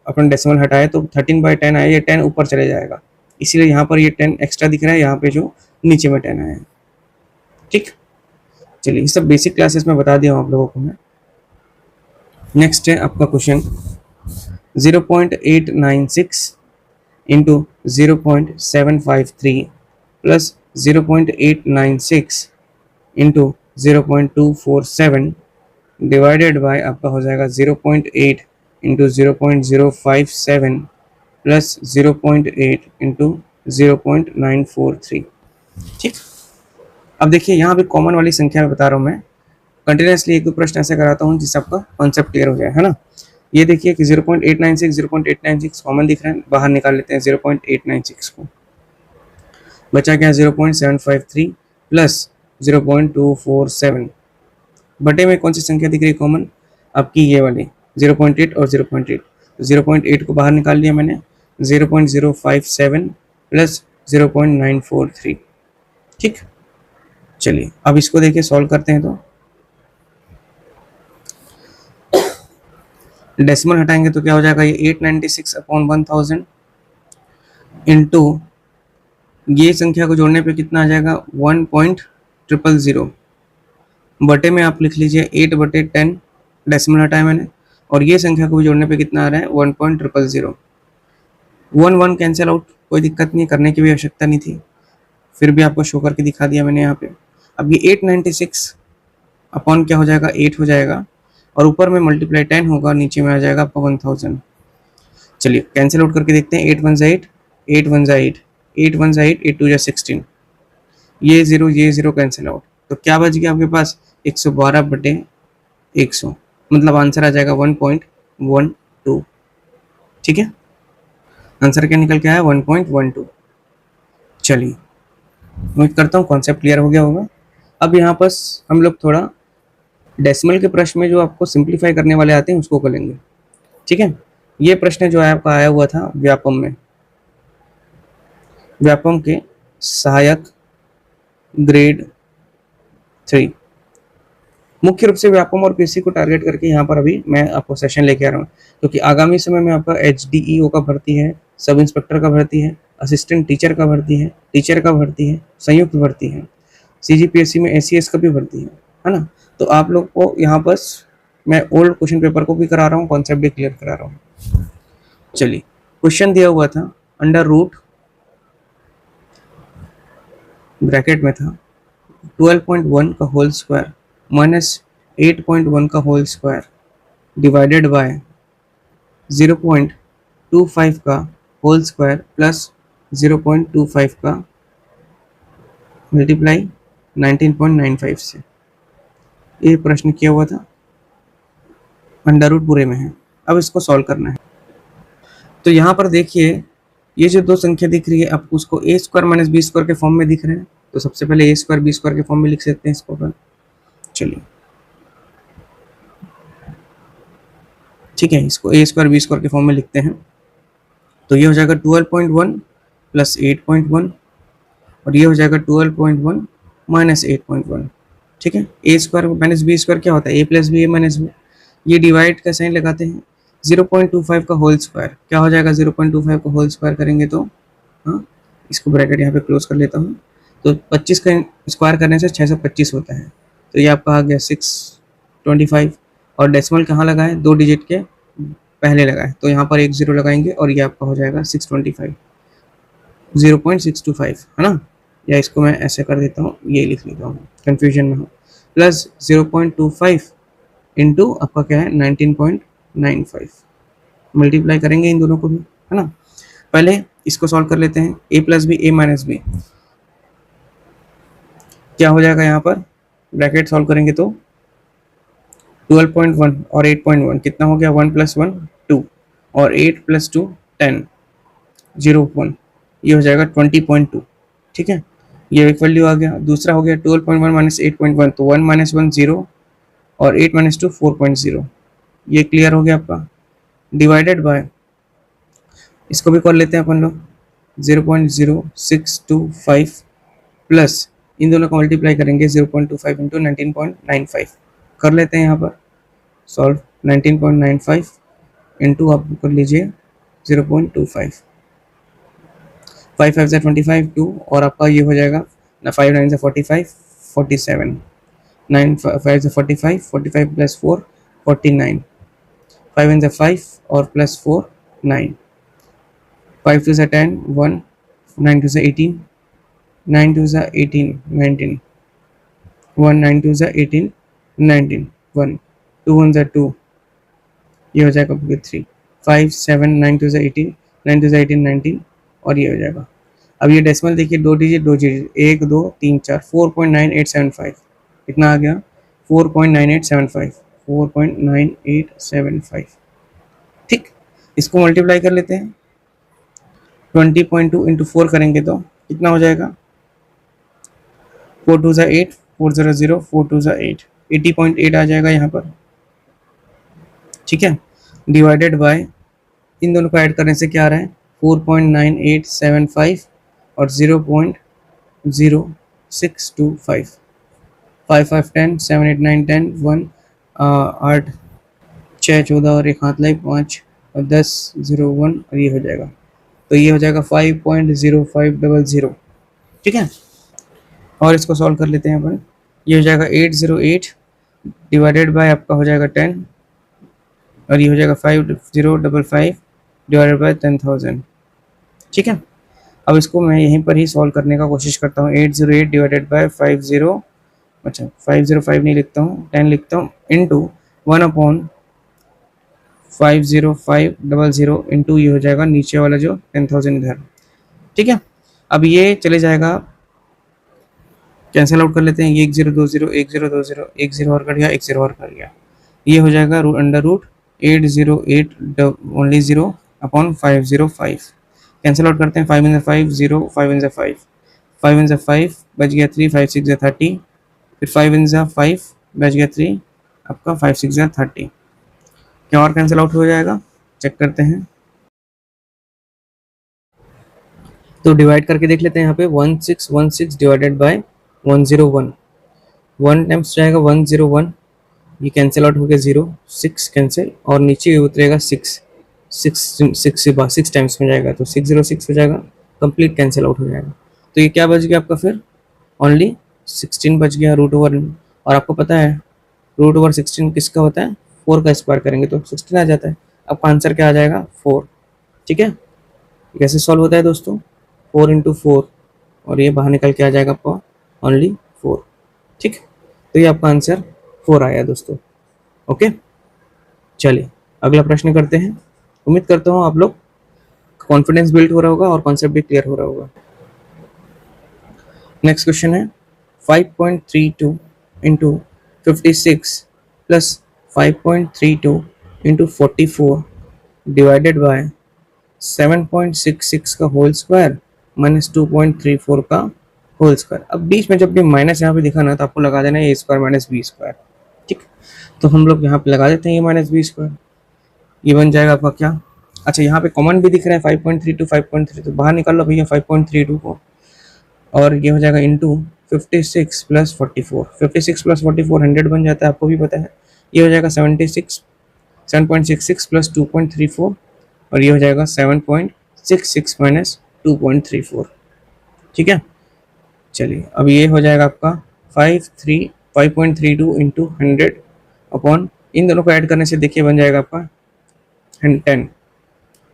अपन डेसिमल हटाए तो 13/10 आया, ये 10 ऊपर चले जाएगा, इसीलिए यहाँ पर ये 10 एक्स्ट्रा दिख रहा है, यहाँ पे जो नीचे में 10 आया है। ठीक। चलिए, ये सब बेसिक क्लासेस में बता दिया हूँ आप लोगों को मैं। नेक्स्ट है आपका question 0.896 into 0.753 plus 0.896 into 0.247 divided by आपका हो जाएगा 0.8 इंटू 0.057 प्लस 0.8 इंटू 0.943। ठीक। अब देखिए, यहाँ पे कॉमन वाली संख्या में बता रहा हूँ मैं, कंटिन्यूसली एक दो प्रश्न ऐसे कराता हूँ जिससे आपका कॉन्सेप्ट क्लियर हो जाए, है ना। ये देखिए कि 0.896 कॉमन दिख रहा है, बाहर निकाल लेते हैं 0.896 को। बचा क्या, 0.753 प्लस 0.247 बटे में कौन सी संख्या दिख रही है कॉमन, आपकी ये वाली 0.8 और 0.8। 0.8 को बाहर निकाल लिया मैंने, 0.057 प्लस 0.943। ठीक। चलिए, अब इसको देखिए सॉल्व करते हैं। तो डेसिमल हटाएंगे तो क्या हो जाएगा, ये 896 अपॉन 1000 इंटू ये संख्या को जोड़ने पे कितना आ जाएगा 1.000 बटे में आप लिख लीजिए 8/10 डेसिमल हटाया मैंने, और ये संख्या को भी जोड़ने पे कितना आ रहा है 1.000। 1 कैंसिल आउट, कोई दिक्कत नहीं, करने की भी आवश्यकता नहीं थी, फिर भी आपको शो करके दिखा दिया मैंने यहाँ पे। अब ये 896 अपॉन क्या हो जाएगा 8 हो जाएगा, और ऊपर में मल्टीप्लाई 10 होगा, नीचे में आ जाएगा आपका 1000। चलिए कैंसिल आउट करके देखते हैं। 8 1 8, 8 1 8, 8 1 8, 8 2 16, ये 0 कैंसिल आउट, तो क्या बच गया आपके पास 112/100, मतलब आंसर आ जाएगा 1.12। ठीक है, आंसर क्या निकल के आया 1.12। चलिए उम्मीद करता हूँ कॉन्सेप्ट क्लियर हो गया होगा। अब यहाँ पर हम लोग थोड़ा डेसिमल के प्रश्न में जो आपको सिंप्लीफाई करने वाले आते हैं उसको कर लेंगे। ठीक है। ये प्रश्न जो है आपका आया हुआ था व्यापम में, व्यापम के सहायक ग्रेड 3, मुख्य रूप से व्यापम और पीसी को टारगेट करके यहाँ पर अभी मैं आपको सेशन लेके आ रहा हूँ, क्योंकि आगामी समय में आपका HDEO का भर्ती है, सब इंस्पेक्टर का भर्ती है, असिस्टेंट टीचर का भर्ती है, टीचर का भर्ती है, संयुक्त भर्ती है, CGPSC में SCS का भी भर्ती है ना। तो आप लोग को यहाँ पर मैं ओल्ड क्वेश्चन पेपर को भी करा रहा हूँ, कॉन्सेप्ट भी क्लियर करा रहा हूँ। चलिए, क्वेश्चन दिया हुआ था अंडर रूट ब्रैकेट में था 12.1 का होल स्क्वायर माइनस 8.1 का होल स्क्वायर डिवाइडेड बाय 0.25 का होल स्क्वायर प्लस 0.25 का मल्टीप्लाई 19.95 से। ये प्रश्न किया हुआ था, अंडर रूट पूरे में है। अब इसको सॉल्व करना है। तो यहाँ पर देखिए, ये जो दो संख्या दिख रही है आपको उसको a square minus b square के फॉर्म में दिख रहे हैं, तो सबसे पहले a स्क्वायर बी स्क्वायर के फॉर्म में लिख सकते हैं इसको अपन। चलिए ठीक है, इसको a स्क्वायर बी स्क्वायर के फॉर्म में लिखते हैं। तो ये हो जाएगा 12.1 प्लस 8.1, और ये हो जाएगा 12.1 माइनस 8.1। ठीक है। ए स्क्वायर माइनस बी स्क्वायर क्या होता है, ए plus b a minus B. ये डिवाइड का साइन लगाते हैं। 0.25 का होल स्क्वायर क्या हो जाएगा, 0.25 का होल स्क्वायर करेंगे तो हाँ, इसको ब्रैकेट यहाँ पे क्लोज कर लेता हूँ। तो 25 का स्क्वायर करने से 625 होता है। तो ये आपका आ गया 625। और डेसिमल कहाँ लगा है, 2 डिजिट के पहले लगा है, तो यहाँ पर एक जीरो लगाएंगे और ये आपका हो जाएगा 625, 0.625 है ना। या इसको मैं ऐसे कर देता हूँ, ये लिख लेता हूँ कंफ्यूजन में हो। प्लस 0.25 इंटू आपका क्या है 19.95। मल्टीप्लाई करेंगे इन दोनों को भी, है ना। पहले इसको सॉल्व कर लेते हैं। a plus b a minus b क्या हो जाएगा, यहाँ पर ब्रैकेट सॉल्व करेंगे तो 12.1 और 8.1 कितना हो गया, 1 + 1 2 और 8 + 2 10 0.1, ये हो जाएगा 20.2। ठीक है, ये एक वैल्यू आ गया। दूसरा हो गया 12.1 माइनस 8.1, तो 1 - 1 0 और 8 - 2 4.0, ये क्लियर हो गया आपका। डिवाइडेड बाय, इसको भी कर लेते हैं अपन लोग, 0.0625 प्लस इन दोनों को मल्टीप्लाई करेंगे 0.25 इंटू 19.95 कर लेते हैं यहाँ पर सॉल्व। 19.95 इंटू आप कर लीजिए 0.25, 5 5 से 25 2 और आपका ये हो जाएगा ना, 5 9 से 45 47, 9 5 से 45 45 प्लस 4 49, 5 1 से 5 और प्लस 4 9, 5 2 से 10 1, 9 2 से 18, 9 2 से 18 19, 1 9 2 से 18 19 1, 2 1 से 2, ये हो जाएगा 3, 5 7 9 2 से 18, 9 2 से 18 19 और ये हो जाएगा। अब ये डेसिमल देखिए, 2 डिजिट 1 2 3 4, 4.9875 कितना आ गया, 4.9875, 4.9875। ठीक, इसको मल्टीप्लाई कर लेते हैं। 20.2 इंटू 4 करेंगे तो कितना हो जाएगा, 4 2 सा 8, 4 0 0, 4 2 सा 8, 80.8 आ जाएगा यहाँ पर। ठीक है, डिवाइडेड बाय, इन दोनों को ऐड करने से क्या आ रहा है, 4.9875 और 0.0625, 5 5 10 7 8 9 10 1 8 6 14 और एक हाथ लाई 5 और 10 0 1 और ये हो जाएगा। तो ये हो जाएगा 5.0500। ठीक है, और इसको सॉल्व कर लेते हैं अपन। ये हो जाएगा 808 डिवाइडेड बाय आपका हो जाएगा 10 और ये हो जाएगा 5055 डिवाइडेड बाय 10,000। ठीक है, अब इसको मैं यहीं पर ही सॉल्व करने का कोशिश करता हूँ। 808 डिवाइडेड बाय 50, अच्छा 505 नहीं लिखता हूँ, 10 लिखता हूँ, इंटू 1/50500 इंटू ये हो जाएगा नीचे वाला जो 10,000 इधर। ठीक है, अब ये चले जाएगा, कैंसिल आउट कर लेते हैं। ये 1 0 2 0 1 0 2 0 1 0 और कट गया, 1 0 और कट गया। ये हो जाएगा under root 808 only 0 upon 505। Cancel out करते हैं, 5 × 5 0, 5 × 5 5 × 5 बच गया 3, 5 6 30, फिर 5 × 5 बच गया 3 आपका, 5 6 30। क्या और कैंसिल आउट हो जाएगा, चेक करते हैं। तो डिवाइड करके देख लेते हैं। यहाँ पे 1616 डिवाइडेड बाय 101, 1 टाइम्स जाएगा 101, ये कैंसिल आउट हो गया 0, 6 कैंसिल और नीचे उतरेगा 6 6 टाइम्स में जाएगा तो 606 हो जाएगा, कंप्लीट कैंसिल आउट हो जाएगा। तो ये क्या बच गया आपका, फिर ओनली 16 बच गया रूट ओवर। और आपको पता है रूट ओवर 16 किसका होता है, 4 का स्क्वायर करेंगे तो 16 आ जाता है। आपका आंसर क्या आ जाएगा, 4। ठीक है, कैसे सॉल्व होता है दोस्तों, 4 × 4 और ये बाहर निकल के आ जाएगा आपका ओनली 4। ठीक, तो ये आपका आंसर 4 आया दोस्तों। ओके, चलिए अगला प्रश्न करते हैं। उम्मीद करता हूँ आप लोग कॉन्फिडेंस बिल्ड हो रहा होगा और कॉन्सेप्ट भी क्लियर हो रहा होगा। नेक्स्ट क्वेश्चन है 5.32 into 56 plus 5.32 into 44 divided by 7.66 का होल स्क्वायर माइनस 2.34 का होल स्क्वायर। अब बीच में जब भी माइनस यहाँ पे दिखा ना तो आपको लगा देना ए स्क्वायर माइनस बी स्क्वायर। ठीक, तो हम लोग यहाँ पे लगा देते हैं ये माइनस बी स्क्वायर, ये बन जाएगा आपका क्या, अच्छा यहाँ पे कॉमन भी दिख रहा है 5.32 5.32, तो बाहर निकाल लो भैया 5.32 को, और ये हो जाएगा इंटू 56 प्लस 44, 56 प्लस 44 100 बन जाता है, आपको भी पता है। ये हो जाएगा 7.66 प्लस 2.34, और ये हो जाएगा 7.66 माइनस 2.34। ठीक है, चलिए अब ये हो जाएगा आपका 5.32 इंटू 100 अपॉन, इन दोनों को ऐड करने से देखिए बन जाएगा आपका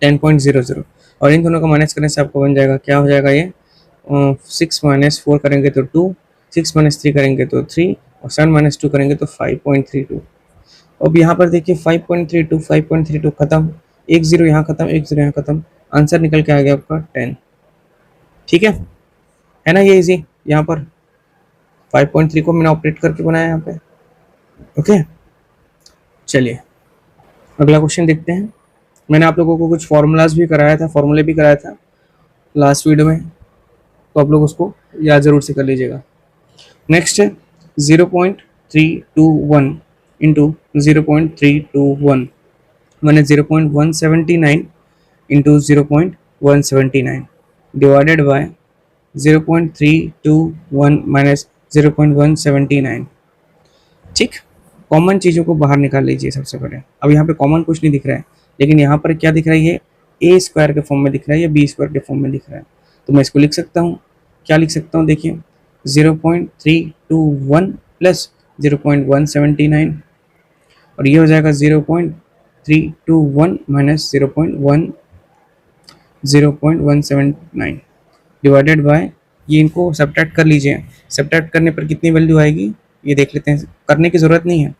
10.00, और इन दोनों को माइनस करने से आपको बन जाएगा, क्या हो जाएगा ये 6 माइनस 4 करेंगे तो 2, 6 माइनस 3 करेंगे तो 3, और 7 माइनस 2 करेंगे तो 5.32। अब यहाँ पर देखिए 5.32 खत्म, एक जीरो यहाँ खत्म, एक जीरो यहाँ खत्म, आंसर निकल के आ गया आपका 10। ठीक है ना, ये इजी। यहाँ पर 5.3 को मैंने ऑपरेट करके बनाया यहाँ पे। ओके, चलिए अगला क्वेश्चन देखते हैं। मैंने आप लोगों को कुछ फॉर्मूलाज भी कराया था, फॉर्मूले भी कराया था लास्ट वीडियो में, तो आप लोग उसको याद जरूर से कर लीजिएगा। नेक्स्ट है 0.321 इंटू 0.321 मैंने 0.179 इंटू 0.179 डिवाइडेड बाय 0.321 माइनस 0.179। ठीक, कॉमन चीज़ों को बाहर निकाल लीजिए सबसे पहले। अब यहाँ पे कॉमन कुछ नहीं दिख रहा है, लेकिन यहाँ पर क्या दिख रहा है, ये ए स्क्वायर के फॉर्म में दिख रहा है या बी स्क्वायर के फॉर्म में दिख रहा है, तो मैं इसको लिख सकता हूँ। क्या लिख सकता हूँ, देखिए 0.321 प्लस 0.179, और ये हो जाएगा 0.321 माइनस 0.179 डिवाइडेड बाय, ये इनको सब्ट्रैक्ट कर लीजिए। सब्ट्रैक्ट करने पर कितनी वैल्यू आएगी ये देख लेते हैं। करने की ज़रूरत नहीं है,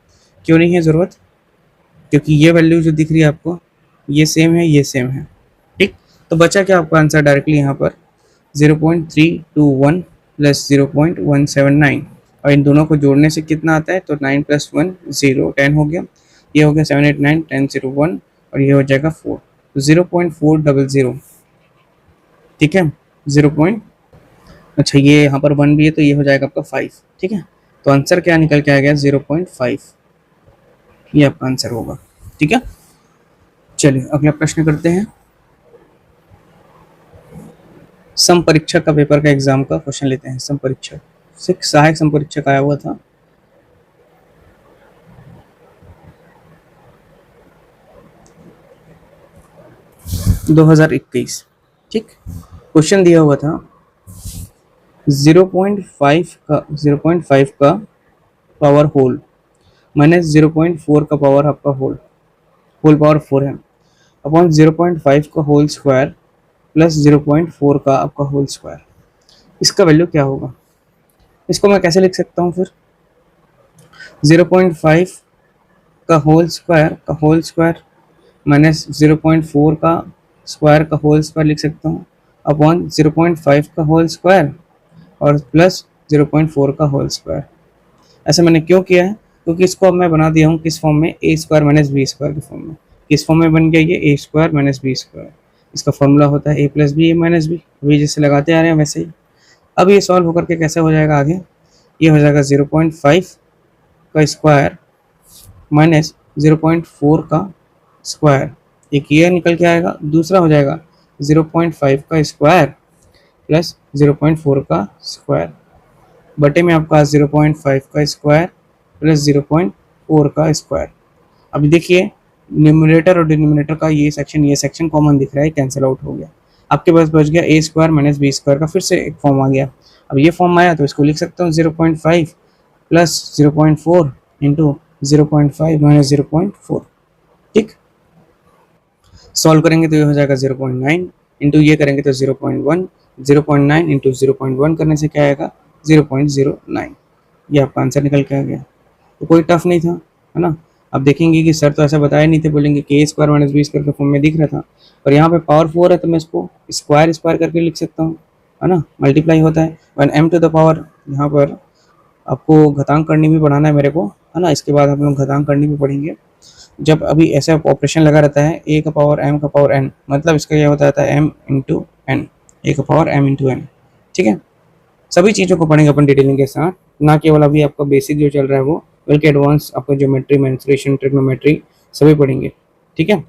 क्यों नहीं है ज़रूरत, क्योंकि ये वैल्यू जो दिख रही है आपको ये सेम है, ये सेम है। ठीक, तो बचा क्या आपका आंसर डायरेक्टली यहाँ पर 0.321 प्लस 0.179, और इन दोनों को जोड़ने से कितना आता है, तो 9 + 1 0, 10 हो गया। ये हो गया 7 8 9 10 0 1, और ये हो जाएगा 4, तो 0.400। ठीक है, 0. अच्छा ये यहाँ पर 1 भी है, तो ये हो जाएगा आपका 5। ठीक है, तो आंसर क्या निकल के आ गया 0.5, ये आपका आंसर होगा। ठीक है, चलिए अगला प्रश्न करते हैं। सम परीक्षक का पेपर का एग्जाम का क्वेश्चन लेते हैं। सम परीक्षक से सहायक सम परीक्षक आया हुआ था, - 2021। ठीक, क्वेश्चन दिया हुआ था 0.5 का पावर होल माइनस 0.4 का पावर आपका होल पावर 4 है, अपॉन 0.5 का होल स्क्वायर प्लस 0.4 का आपका होल स्क्वायर। इसका वैल्यू क्या होगा, इसको मैं कैसे लिख सकता हूँ फिर, 0.5 का होल स्क्वायर माइनस 0.4 का स्क्वायर का होल स्क्वायर लिख सकता हूँ, अपॉन 0.5 का होल स्क्वायर और प्लस 0.4 का होल स्क्वायर। ऐसा मैंने क्यों किया है, क्योंकि इसको अब मैं बना दिया हूँ किस फॉर्म में, ए स्क्वायर माइनस बी स्क्वायर के फॉर्म में। किस फॉर्म में बन गया ये, ए स्क्वायर माइनस बी स्क्वायर। इसका फॉर्मूला होता है ए plus b a minus B, अभी जैसे लगाते आ रहे हैं वैसे ही। अब ये सॉल्व होकर के कैसे हो जाएगा आगे, ये हो जाएगा 0.5 का स्क्वायर माइनस 0.4 का स्क्वायर, एक ये निकल के आएगा। दूसरा हो जाएगा 0.5 का स्क्वायर प्लस 0.4 का स्क्वायर बटे में आपका 0.5 का स्क्वायर प्लस 0.4 का स्क्वायर। अभी देखिए न्यूमरेटर और डिनोमिनेटर का ये सेक्शन कॉमन दिख रहा है, कैंसिल आउट हो गया। आपके पास बच गया ए स्क्वायर माइनस बी स्क्वायर का फिर से एक फॉर्म आ गया। अब ये फॉर्म आया तो इसको लिख सकता हूँ 0.5 प्लस 0.4 इंटू 0.5 माइनस 0.4। ठीक, सॉल्व करेंगे तो ये हो जाएगा 0.9 इंटू ये करेंगे तो 0.1, 0.9 इंटू 0.1 करने से क्या आएगा 0.09। ये आपका आंसर निकल के आ गया। तो कोई टफ नहीं था, है ना। अब देखेंगे कि सर तो ऐसा बताए नहीं थे, बोलेंगे कि ए स्क्वायर माइनस बी स्क्वायर के फॉर्म में दिख रहा था, और यहाँ पे पावर 4 है तो मैं इसको स्क्वायर करके लिख सकता हूँ, है ना। मल्टीप्लाई होता है 1m टू द पावर, यहाँ पर आपको घातांक करनी भी पढ़ाना है मेरे को, है ना। इसके बाद हम लोग घातांक करनी भी पढ़ेंगे। जब अभी ऐसा ऑपरेशन लगा रहता है ए का पावर m का पावर n, मतलब इसका यह होता है m इंटू n, ए का पावर m इंटू n। ठीक है, सभी चीज़ों को पढ़ेंगे अपन डिटेलिंग के साथ, ना केवल अभी आपका बेसिक जो चल रहा है वो, बल्कि एडवांस आपका ज्योमेट्री, मेंसुरेशन, ट्रिग्नोमेट्री सभी पढ़ेंगे। ठीक है,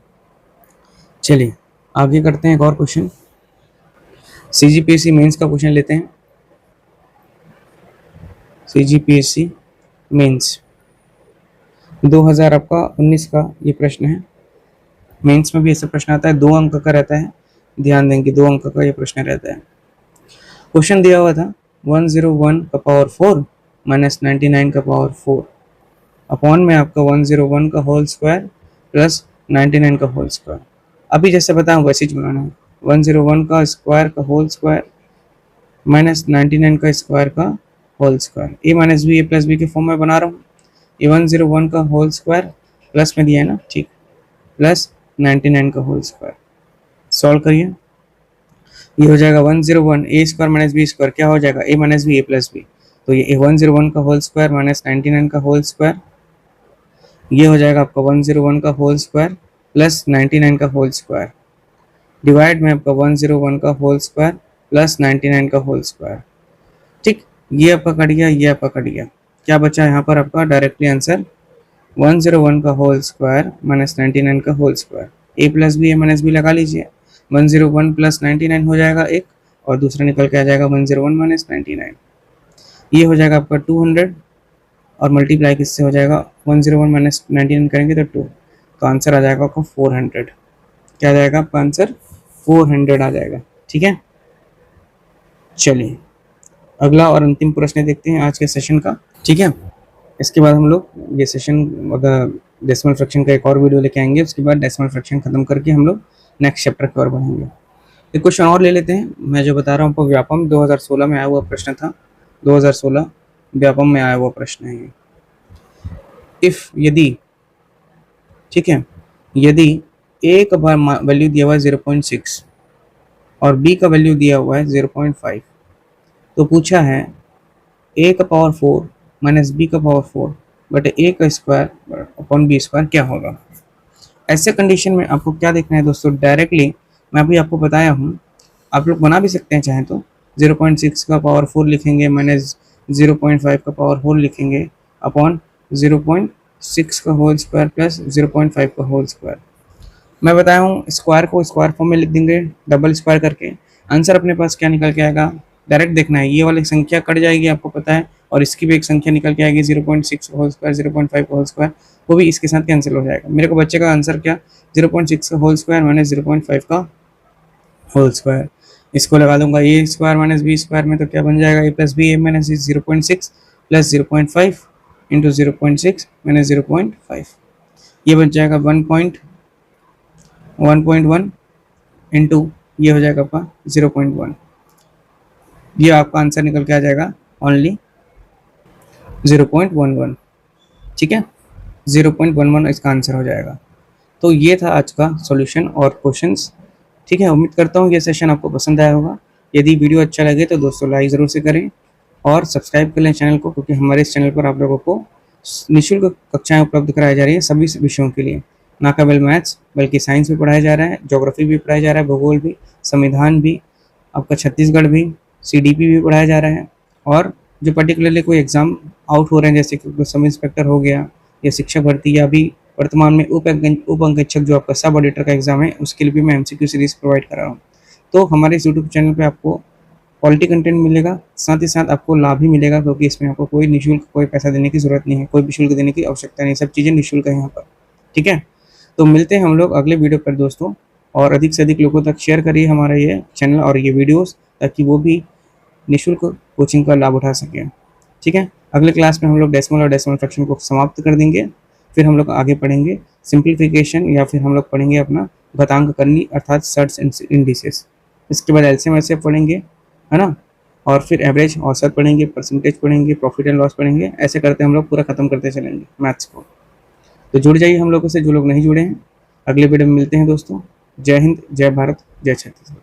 चलिए आगे करते हैं एक और क्वेश्चन। सीजीपीएससी मेंस का क्वेश्चन लेते हैं। CGPSC मेंस 2000 आपका 19 का ये प्रश्न है। मेंस में भी ऐसा प्रश्न आता है, 2 अंक का रहता है, ध्यान देंगे 2 अंक का ये प्रश्न रहता है। क्वेश्चन दिया हुआ था 101 का पावर 4 माइनस 99 का पावर 4 अपॉन में आपका 101 का होल स्क्वायर प्लस 99 का होल स्क्वायर। अभी जैसे बताऊँ वैसे ही बनाना है, 101 का स्क्वायर का होल स्क्वायर माइनस 99 का स्क्वायर का होल स्क्वायर, ए माइनस बी ए प्लस बी के फॉर्म में बना रहा हूँ। ये 101 का होल स्क्वायर प्लस में दिया है ना, ठीक, प्लस 99 का होल स्क्वायर। सॉल्व करिए, ये हो जाएगा 101 ए स्क्वायर माइनस बी स्क्वायर, क्या हो जाएगा ए माइनस बी ए प्लस बी। तो ये 101 का होल स्क्वायर माइनस 99 का होल स्क्वायर, ये हो जाएगा आपका 101 का होल स्क्वायर प्लस 99 का होल स्क्वायर डिवाइड में आपका 101 का होल स्क्वायर प्लस 99 का होल स्क्वायर। ठीक, ये आपका कट गया, ये आपका कट गया, क्या बचा यहाँ पर आपका डायरेक्टली आंसर 101 का होल स्क्वायर माइनस 99 का whole square. A plus b a minus B लगा लीजिए, 101 प्लस 99 हो जाएगा एक, और दूसरा निकल के आ जाएगा 101 माइनस 99। ये हो जाएगा आपका 200 और मल्टीप्लाई किससे हो जाएगा 101 माइनस 99 करेंगे तो 2, तो आंसर आ जाएगा आपका 400। क्या आ जाएगा आपका आंसर 400 आ जाएगा। ठीक है, चलिए अगला और अंतिम प्रश्न देखते हैं आज के सेशन का। ठीक है, इसके बाद हम लोग ये सेशन डेसिमल फ्रैक्शन का एक और वीडियो लेके आएंगे, उसके बाद डेसिमल फ्रैक्शन खत्म करके हम लोग नेक्स्ट चैप्टर की ओर बढ़ेंगे। एक क्वेश्चन और ले लेते हैं, मैं जो बता रहा हूँ आपको व्यापम 2016 में आया हुआ प्रश्न था, 2016 व्यापम में आया हुआ प्रश्न है ये। इफ यदि, ठीक है, यदि ए का वैल्यू दिया हुआ है 0.6 और बी का वैल्यू दिया हुआ है 0.5, तो पूछा है ए का पावर 4 माइनस बी का पावर 4 बट ए का स्क्वायर अपॉन बी स्क्वायर क्या होगा। ऐसे कंडीशन में आपको क्या देखना है दोस्तों, डायरेक्टली मैं अभी आपको बताया हूँ, आप लोग बना भी सकते हैं चाहें तो, 0.6 का पावर 4 लिखेंगे माइनस 0.5 का पावर 4 लिखेंगे अपॉन 0.6 का होल स्क्वायर प्लस 0.5 का होल स्क्वायर। मैं बताया हूँ स्क्वायर को स्क्वायर फॉर्म में लिख देंगे डबल स्क्वायर करके, आंसर अपने पास क्या निकल के आएगा, डायरेक्ट देखना है, ये वाली संख्या कट जाएगी आपको पता है, और इसकी भी एक संख्या निकल के आएगी 0.6 होल स्क्वायर 0.5 होल स्क्वायर, वो भी इसके साथ कैंसिल हो जाएगा। मेरे को बच्चे का आंसर क्या 0.6 का होल स्क्वायर माइनस 0.5 का होल स्क्वायर, इसको लगा दूंगा ए स्क्वायर माइनस बी स्क्वायर में, तो क्या बन जाएगा ए plus b a minus 0.6 plus 0.5 into 0.6 minus 0.5, ये बन जाएगा 1.1 इंटू ये हो जाएगा आपका 0.1, ये आपका आंसर निकल के आ जाएगा ओनली 0.11। ठीक है, 0.11 इसका आंसर हो जाएगा। तो ये था आज का सॉल्यूशन और क्वेश्चंस। ठीक है, उम्मीद करता हूँ ये सेशन आपको पसंद आया होगा। यदि वीडियो अच्छा लगे तो दोस्तों लाइक ज़रूर से करें और सब्सक्राइब कर लें चैनल को, क्योंकि हमारे इस चैनल पर आप लोगों को निःशुल्क कक्षाएं उपलब्ध कराई जा रही है सभी विषयों के लिए, ना केवल मैथ्स बल्कि साइंस भी पढ़ाया जा रहा है, ज्योग्राफी भी पढ़ाया जा रहा है, भूगोल भी, संविधान भी, आपका छत्तीसगढ़ भी, सीडीपी भी पढ़ाया जा रहा है, और जो पर्टिकुलरली कोई एग्ज़ाम आउट हो रहे हैं जैसे कि सब इंस्पेक्टर हो गया या शिक्षक भर्ती, या अभी वर्तमान में उप अंकेक्षक जो आपका सब ऑडिटर का एग्जाम है उसके लिए भी मैं MCQ सीरीज प्रोवाइड कर रहा हूँ। तो हमारे इस यूट्यूब चैनल पे आपको क्वालिटी कंटेंट मिलेगा, साथ ही साथ आपको लाभ भी मिलेगा, क्योंकि इसमें आपको कोई निःशुल्क कोई पैसा देने की जरूरत नहीं है, कोई भी शुल्क देने की आवश्यकता नहीं, सब चीज़ें निःशुल्क है यहाँ पर। ठीक है, तो मिलते हैं हम लोग अगले वीडियो पर दोस्तों, और अधिक से अधिक लोगों तक शेयर करिए हमारा ये चैनल और ये वीडियोज़, ताकि वो भी निःशुल्क कोचिंग का लाभ उठा सकें। ठीक है, अगले क्लास में हम लोग डेसिमल और डेसिमल फ्रैक्शन को समाप्त कर देंगे, फिर हम लोग आगे पढ़ेंगे सिंप्लीफिकेशन, या फिर हम लोग पढ़ेंगे अपना घातांक करनी अर्थात सर्ट्स एंड इंडिसेस। इसके बाद एलसीएम एचसीएफ पढ़ेंगे, है ना, और फिर एवरेज औसत पढ़ेंगे, परसेंटेज पढ़ेंगे, प्रॉफिट एंड लॉस पढ़ेंगे, ऐसे करते हम लोग पूरा खत्म करते चलेंगे मैथ्स को। तो जुड़ जाइए हम लोगों से जो लोग नहीं जुड़े हैं। अगले वीडियो में मिलते हैं दोस्तों। जय हिंद, जय भारत, जय छत्तीसगढ़।